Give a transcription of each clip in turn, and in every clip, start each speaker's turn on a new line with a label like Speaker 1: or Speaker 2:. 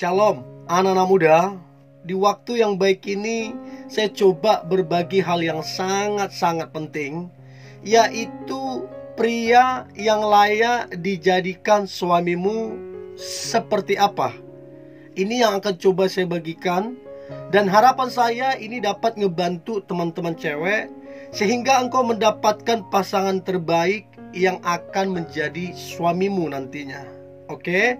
Speaker 1: Shalom, anak-anak muda. Di waktu yang baik ini, saya coba berbagi hal yang sangat-sangat penting, yaitu pria yang layak dijadikan suamimu seperti apa. Ini yang akan coba saya bagikan, dan harapan saya ini dapat ngebantu teman-teman cewek, sehingga engkau mendapatkan pasangan terbaik yang akan menjadi suamimu nantinya. Oke?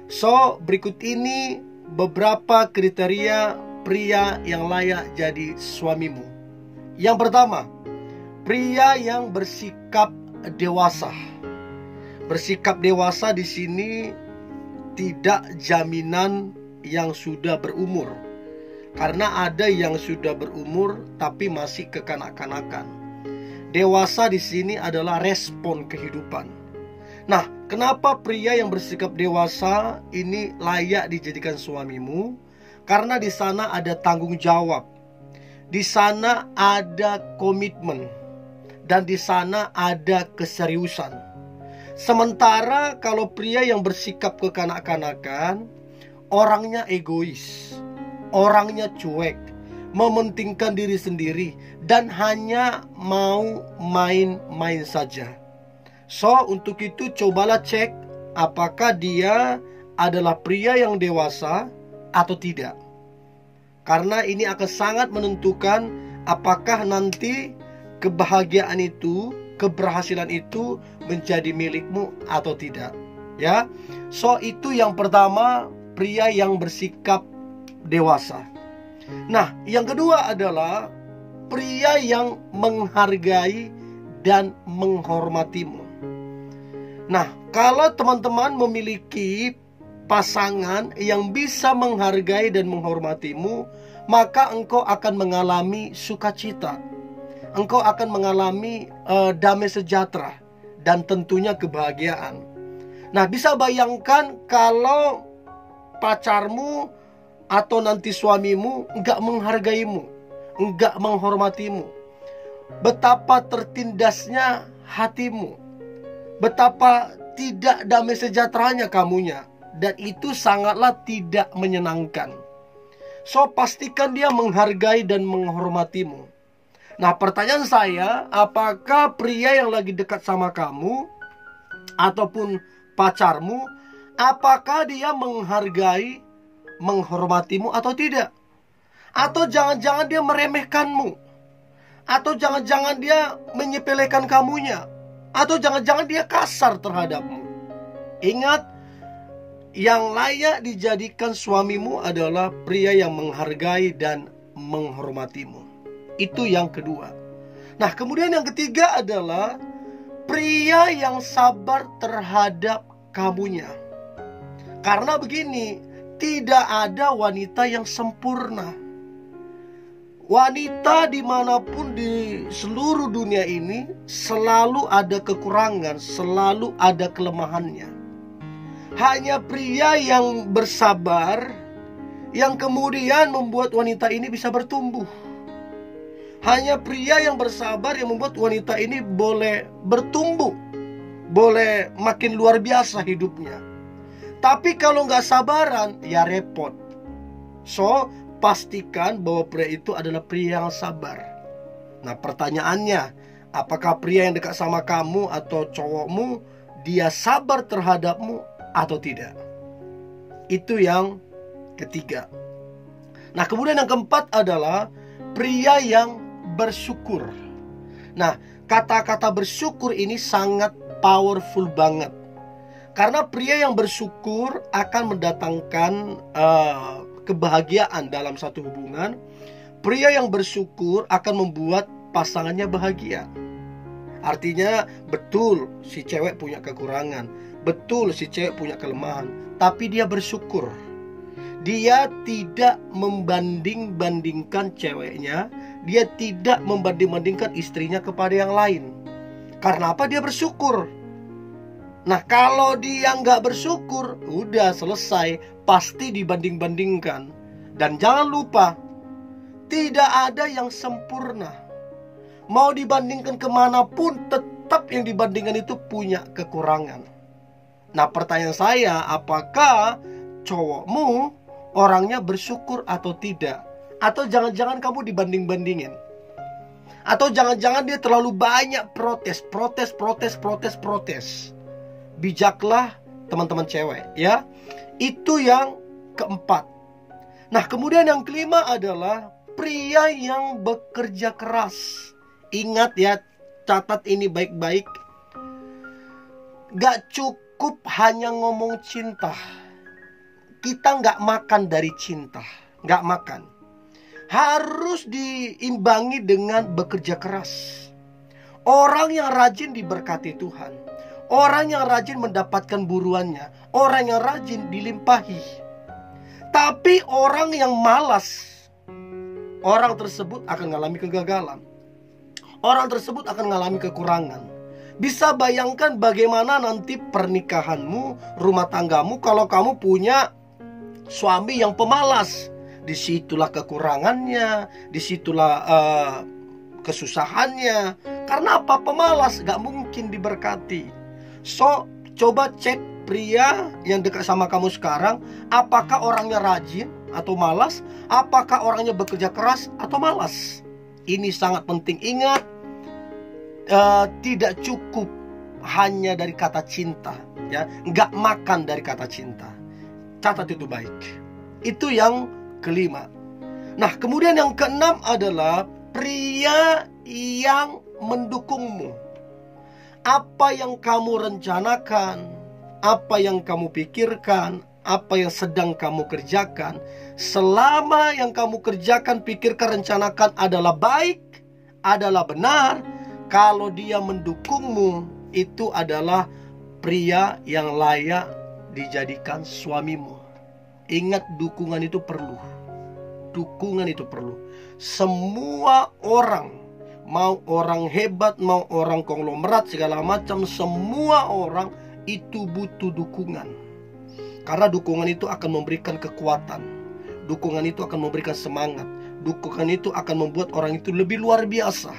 Speaker 1: So, berikut ini beberapa kriteria pria yang layak jadi suamimu. Yang pertama, pria yang bersikap dewasa. Bersikap dewasa di sini tidak jaminan yang sudah berumur. Karena ada yang sudah berumur tapi masih kekanak-kanakan. Dewasa di sini adalah respon kehidupan. Nah, kenapa pria yang bersikap dewasa ini layak dijadikan suamimu? Karena di sana ada tanggung jawab, di sana ada komitmen, dan di sana ada keseriusan. Sementara kalau pria yang bersikap kekanak-kanakan, orangnya egois, orangnya cuek, mementingkan diri sendiri, dan hanya mau main-main saja. So, untuk itu cobalah cek apakah dia adalah pria yang dewasa atau tidak. Karena ini akan sangat menentukan apakah nanti kebahagiaan itu, keberhasilan itu menjadi milikmu atau tidak. Ya. So, itu yang pertama, pria yang bersikap dewasa. Nah, yang kedua adalah pria yang menghargai dan menghormatimu. Nah, kalau teman-teman memiliki pasangan yang bisa menghargai dan menghormatimu, maka engkau akan mengalami sukacita. Engkau akan mengalami damai sejahtera dan tentunya kebahagiaan. Nah, bisa bayangkan kalau pacarmu atau nanti suamimu enggak menghargaimu, enggak menghormatimu. Betapa tertindasnya hatimu, betapa tidak damai sejahteranya kamunya, dan itu sangatlah tidak menyenangkan. So, pastikan dia menghargai dan menghormatimu. Nah, pertanyaan saya, apakah pria yang lagi dekat sama kamu ataupun pacarmu, apakah dia menghargai, menghormatimu atau tidak? Atau jangan-jangan dia meremehkanmu? Atau jangan-jangan dia menyepelekan kamunya? Atau jangan-jangan dia kasar terhadapmu? Ingat, yang layak dijadikan suamimu adalah pria yang menghargai dan menghormatimu. Itu yang kedua. Nah, kemudian yang ketiga adalah pria yang sabar terhadap kamunya. Karena begini, tidak ada wanita yang sempurna. Wanita dimanapun di seluruh dunia ini selalu ada kekurangan, selalu ada kelemahannya. Hanya pria yang bersabar yang kemudian membuat wanita ini bisa bertumbuh. Hanya pria yang bersabar yang membuat wanita ini boleh bertumbuh, boleh makin luar biasa hidupnya. Tapi kalau nggak sabaran, ya repot. So, pastikan bahwa pria itu adalah pria yang sabar. Nah, pertanyaannya, apakah pria yang dekat sama kamu atau cowokmu, dia sabar terhadapmu atau tidak? Itu yang ketiga. Nah, kemudian yang keempat adalah pria yang bersyukur. Nah, kata-kata bersyukur ini sangat powerful banget. Karena pria yang bersyukur akan mendatangkan kebahagiaan dalam satu hubungan. Pria yang bersyukur akan membuat pasangannya bahagia. Artinya, betul si cewek punya kekurangan, betul si cewek punya kelemahan, tapi dia bersyukur. Dia tidak membanding-bandingkan ceweknya, dia tidak membanding-bandingkan istrinya kepada yang lain. Karena apa? Dia bersyukur. Nah, kalau dia nggak bersyukur, udah selesai, pasti dibanding-bandingkan. Dan jangan lupa, tidak ada yang sempurna. Mau dibandingkan kemanapun, tetap yang dibandingkan itu punya kekurangan. Nah, pertanyaan saya, apakah cowokmu orangnya bersyukur atau tidak. Atau jangan-jangan kamu dibanding-bandingin. Atau jangan-jangan dia terlalu banyak protes. Bijaklah teman-teman cewek, ya. Itu yang keempat. Nah, kemudian yang kelima adalah pria yang bekerja keras. Ingat ya, catat ini baik-baik. Gak cukup hanya ngomong cinta. Kita gak makan dari cinta. Gak makan. Harus diimbangi dengan bekerja keras. Orang yang rajin diberkati Tuhan. Orang yang rajin mendapatkan buruannya. Orang yang rajin dilimpahi. Tapi orang yang malas, orang tersebut akan mengalami kegagalan. Orang tersebut akan mengalami kekurangan. Bisa bayangkan bagaimana nanti pernikahanmu, rumah tanggamu, kalau kamu punya suami yang pemalas. Disitulah kekurangannya, disitulah kesusahannya. Karena apa? Pemalas, gak mungkin diberkati. So, coba cek pria yang dekat sama kamu sekarang, apakah orangnya rajin atau malas? Apakah orangnya bekerja keras atau malas? Ini sangat penting. Ingat, tidak cukup hanya dari kata cinta, ya. Nggak makan dari kata cinta. Catat itu baik. Itu yang kelima. Nah, kemudian yang keenam adalah pria yang mendukungmu. Apa yang kamu rencanakan, apa yang kamu pikirkan, apa yang sedang kamu kerjakan, selama yang kamu kerjakan, pikirkan, rencanakan adalah baik, adalah benar, kalau dia mendukungmu, itu adalah pria yang layak dijadikan suamimu. Ingat, dukungan itu perlu. Dukungan itu perlu. Semua orang, mau orang hebat, mau orang konglomerat, segala macam, semua orang itu butuh dukungan. Karena dukungan itu akan memberikan kekuatan. Dukungan itu akan memberikan semangat. Dukungan itu akan membuat orang itu lebih luar biasa.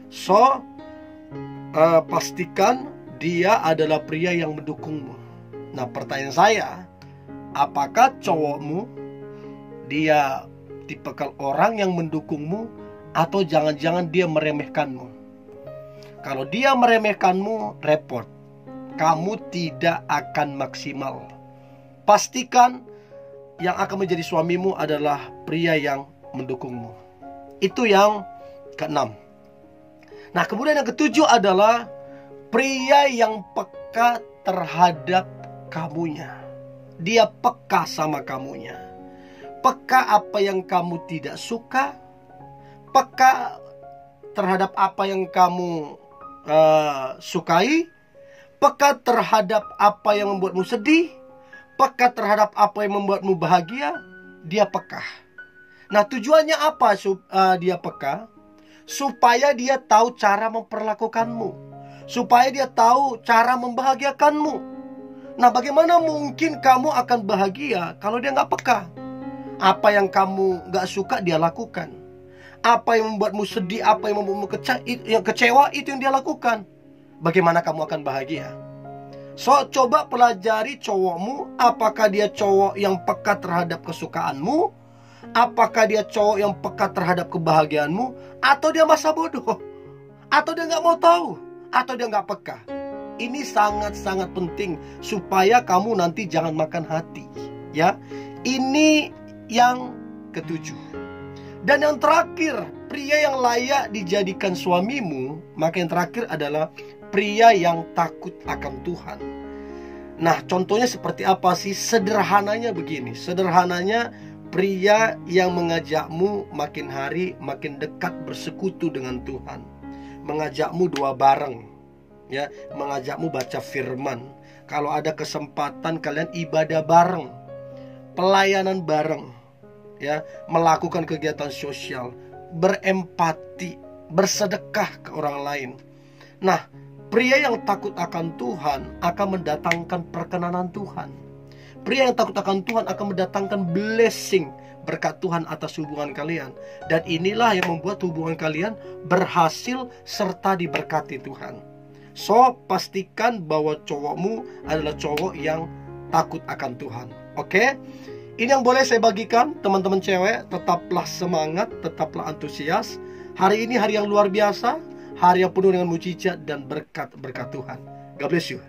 Speaker 1: So, pastikan dia adalah pria yang mendukungmu. Nah, pertanyaan saya, apakah cowokmu dia tipikal orang yang mendukungmu, atau jangan-jangan dia meremehkanmu? Kalau dia meremehkanmu, repot. Kamu tidak akan maksimal. Pastikan yang akan menjadi suamimu adalah pria yang mendukungmu. Itu yang keenam. Nah, kemudian yang ketujuh adalah pria yang peka terhadap kamunya. Dia peka sama kamunya. Peka apa yang kamu tidak suka. Peka terhadap apa yang kamu sukai. Peka terhadap apa yang membuatmu sedih. Peka terhadap apa yang membuatmu bahagia. Dia peka. Nah, tujuannya apa dia peka? Supaya dia tahu cara memperlakukanmu. Supaya dia tahu cara membahagiakanmu. Nah, bagaimana mungkin kamu akan bahagia kalau dia nggak peka? Apa yang kamu nggak suka dia lakukan. Apa yang membuatmu sedih, apa yang membuatmu kecewa, itu yang dia lakukan. Bagaimana kamu akan bahagia? So, coba pelajari cowokmu. Apakah dia cowok yang peka terhadap kesukaanmu? Apakah dia cowok yang peka terhadap kebahagiaanmu? Atau dia masa bodoh? Atau dia nggak mau tahu? Atau dia nggak peka? Ini sangat-sangat penting supaya kamu nanti jangan makan hati, ya. Ini yang ketujuh. Dan yang terakhir, pria yang layak dijadikan suamimu, maka yang terakhir adalah pria yang takut akan Tuhan. Nah, contohnya seperti apa sih? Sederhananya begini. Sederhananya, pria yang mengajakmu makin hari makin dekat bersekutu dengan Tuhan. Mengajakmu doa bareng, ya, mengajakmu baca firman. Kalau ada kesempatan kalian ibadah bareng, pelayanan bareng, ya, melakukan kegiatan sosial, berempati, bersedekah ke orang lain. Nah, pria yang takut akan Tuhan akan mendatangkan perkenanan Tuhan. Pria yang takut akan Tuhan akan mendatangkan blessing, berkat Tuhan atas hubungan kalian. Dan inilah yang membuat hubungan kalian berhasil serta diberkati Tuhan. So, pastikan bahwa cowokmu adalah cowok yang takut akan Tuhan. Oke? Ini yang boleh saya bagikan, teman-teman cewek. Tetaplah semangat, tetaplah antusias. Hari ini hari yang luar biasa, hari yang penuh dengan mujizat dan berkat-berkat Tuhan. God bless you.